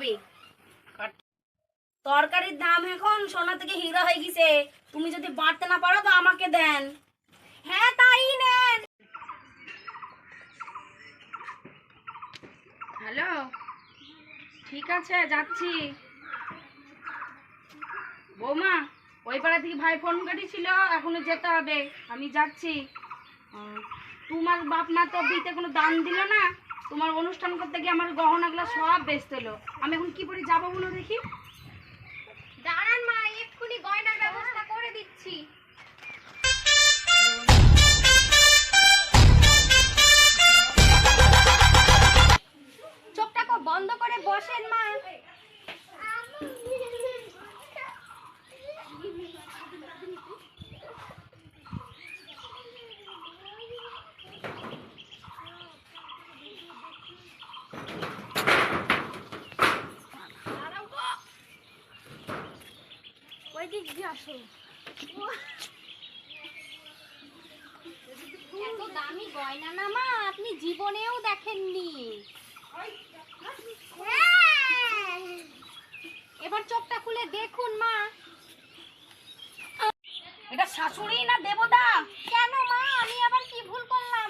হবে। তরকারির দাম এখন সোনা থেকে হীরা হয়ে গেছে, তুমি যদি বাড়তে না পারো তো আমাকে দেন। হ্যাঁ তাই নেন। হ্যালো, ঠিক আছে যাচ্ছি। বৌমা, ওই পাড়া থেকে ভাই ফোন করেছিল, এখনো যেতে হবে, আমি যাচ্ছি। তোমার বাপ মা তো বিয়েতে কোনো দান দিল না, তোমার অনুষ্ঠান করতে গিয়ে আমার গহনাগুলো সব বেচতে এলো, আমি এখন কি করে যাবো বলো দেখি। দাঁড়ান মা, এক্ষুনি গয়নার ব্যবস্থা করে দিচ্ছি। চোখটা বন্ধ করে বসেন মা। ওই দিক দিয়ে আসো। এত দামি গয়না না মা, আপনি জীবনেও দেখেননি। এবার চোখটা খুলে দেখুন মা। এটা শাশুড়ি না দেবতা? কেন মা, আমি আবার কি ভুল করলাম?